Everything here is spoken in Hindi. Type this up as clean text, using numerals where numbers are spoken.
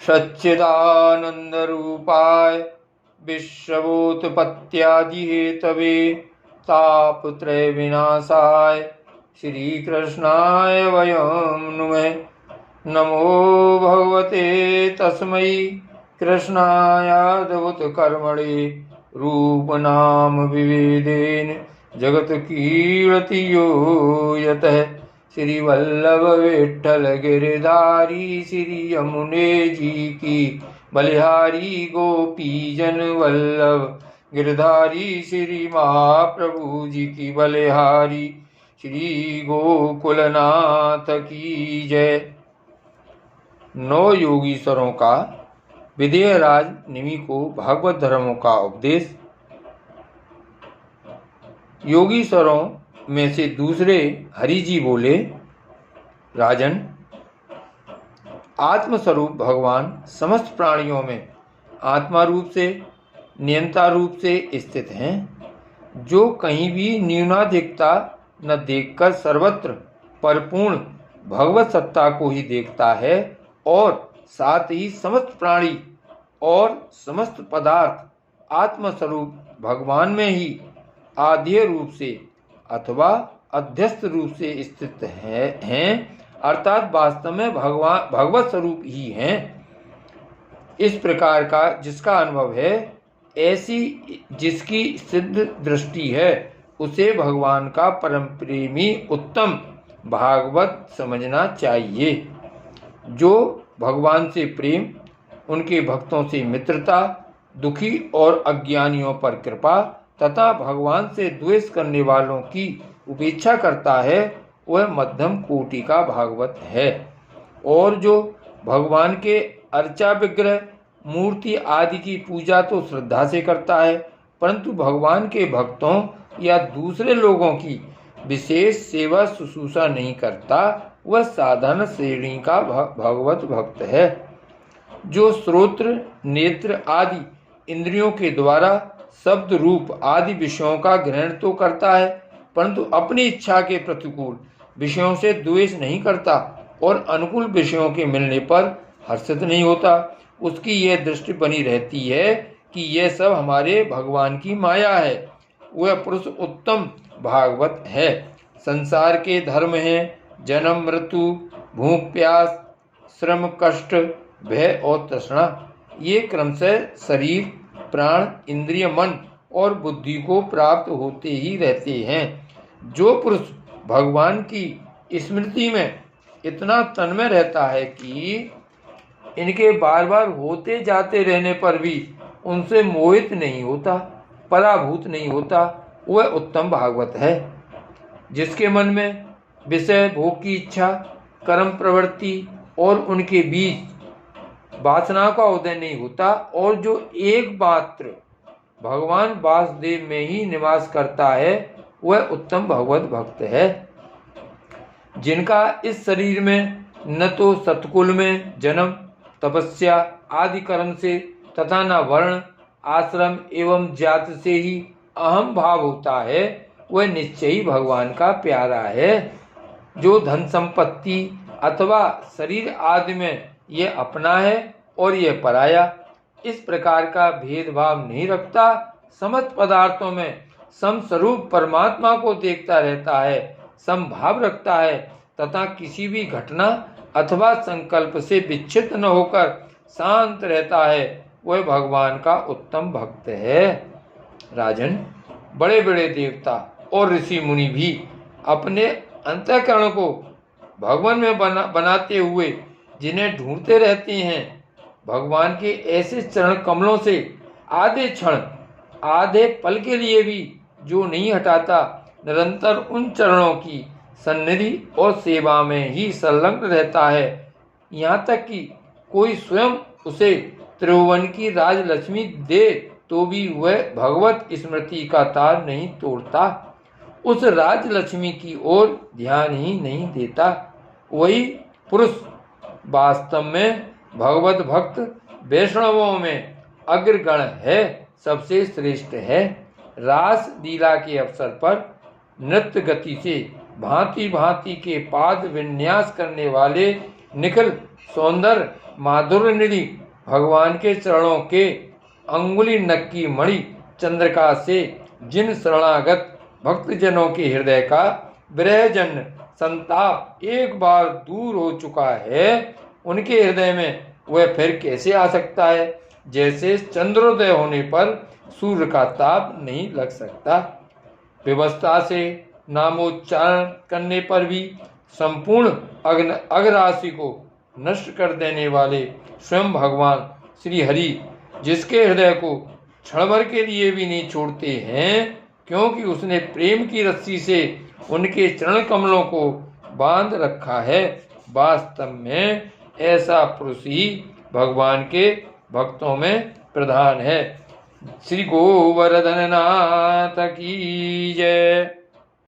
सच्चिदानंदरूपाय विश्वोत्पत्त्यादिहेतवे तापत्रय विनाशाय श्रीकृष्णाय वयं नुमः। नमो भगवते तस्मै कृष्णायाद्भुतकर्मणे रूपनाम विवेदेन जगत कीर्तियो यतः। श्री वल्लभ विठ्ठल गिरधारी श्री यमुने जी की बलिहारी गोपी जन वल्लभ गिरधारी श्री महाप्रभु जी की बलिहारी श्री गोकुलनाथ की जय। 9 योगीश्वरों का विदेहराज निमि को भागवत धर्मों का उपदेश। योगीश्वरों में से दूसरे हरि जी बोले, राजन, आत्मस्वरूप भगवान समस्त प्राणियों में आत्मा रूप से नियंता रूप से स्थित हैं। जो कहीं भी न्यूनाधिकता न देखकर सर्वत्र परिपूर्ण भगवत सत्ता को ही देखता है और साथ ही समस्त प्राणी और समस्त पदार्थ आत्मस्वरूप भगवान में ही आद्य रूप से अथवा अध्यस्त रूप से स्थित हैं, अर्थात वास्तव में भगवत स्वरूप ही हैं। इस प्रकार का जिसका अनुभव है, ऐसी जिसकी सिद्ध दृष्टि है, उसे भगवान का परम प्रेमी उत्तम भागवत समझना चाहिए। जो भगवान से प्रेम, उनके भक्तों से मित्रता, दुखी और अज्ञानियों पर कृपा तथा भगवान से द्वेष करने वालों की उपेक्षा करता है, वह मध्यम कोटि का भागवत है। और जो भगवान के अर्चा विग्रह मूर्ति आदि की पूजा तो श्रद्धा से करता है, परंतु भगवान के भक्तों या दूसरे लोगों की विशेष सेवा शुश्रूषा नहीं करता, वह साधारण श्रेणी का भगवत भक्त है। जो श्रोत्र नेत्र आदि इंद्रियों के द्वारा शब्द रूप आदि विषयों का ग्रहण तो करता है, परंतु अपनी इच्छा के प्रतिकूल विषयों से द्वेष नहीं करता और अनुकूल विषयों के मिलने पर हर्षित नहीं होता, उसकी यह दृष्टि बनी रहती है कि यह सब हमारे भगवान की माया है, वह पुरुष उत्तम भागवत है। संसार के धर्म हैं जन्म मृत्यु, भूख प्यास, श्रम कष्ट, भय और तृष्णा। ये क्रमशः शरीर प्राण इंद्रिय मन और बुद्धि को प्राप्त होते ही रहते हैं। जो पुरुष भगवान की स्मृति में इतना तन्मय रहता है कि इनके बार बार होते जाते रहने पर भी उनसे मोहित नहीं होता, पराभूत नहीं होता, वह उत्तम भागवत है। जिसके मन में विषय भोग की इच्छा, कर्म प्रवृत्ति और उनके बीच वासना का उदय नहीं होता और जो एक मात्र भगवान वासुदेव में ही निवास करता है, वह उत्तम भगवत भक्त है। जिनका इस शरीर में न तो सतकुल में जन्म तपस्या आदि कर्म से तथा न वर्ण आश्रम एवं जाति से ही अहम भाव होता है, वह निश्चय ही भगवान का प्यारा है। जो धन संपत्ति अथवा शरीर आदि में यह अपना है और यह पराया, इस प्रकार का भेदभाव नहीं रखता, समस्त पदार्थों में समस्वरूप परमात्मा को देखता रहता है, समभाव रखता है तथा किसी भी घटना अथवा संकल्प से विच्छिन्न न होकर शांत रहता है, वह भगवान का उत्तम भक्त है। राजन, बड़े बड़े देवता और ऋषि मुनि भी अपने अंतःकरण को भगवान में बनाते हुए जिन्हें ढूंढते रहते हैं, भगवान के ऐसे चरण कमलों से आधे क्षण आधे पल के लिए भी जो नहीं हटाता, निरंतर उन चरणों की सन्निधि और सेवा में ही संलग्न रहता है, यहाँ तक कि कोई स्वयं उसे त्रिभुवन की राजलक्ष्मी दे तो भी वह भगवत स्मृति का तार नहीं तोड़ता, उस राजलक्ष्मी की ओर ध्यान ही नहीं देता। वही पुरुष वास्तव में भगवत भक्त वैष्णवों में अग्रगण है, सबसे श्रेष्ठ है। रास लीला के अवसर पर नृत्य गति से भांति भांति के पाद विन्यास करने वाले निखिल सौंदर्य माधुर्य निधि भगवान के चरणों के अंगुली नख की मणि चंद्रिका से जिन शरणागत भक्तजनों के हृदय का विरहजन्य संताप एक बार दूर हो चुका है, उनके हृदय में वह फिर कैसे आ सकता है, जैसे चंद्रोदय होने पर सूर्य का ताप नहीं लग सकता। व्यवस्था से नामोच्चारण करने पर भी संपूर्ण अघराशि को नष्ट कर देने वाले स्वयं भगवान श्री हरि, जिसके हृदय को क्षण भर के लिए भी नहीं छोड़ते हैं, क्योंकि उसने प्रेम की रस्सी से उनके चरण कमलों को बांध रखा है। वास्तव में ऐसा पुरुष ही भगवान के भक्तों में प्रधान है। श्री गोवर्धन नाथ की जय।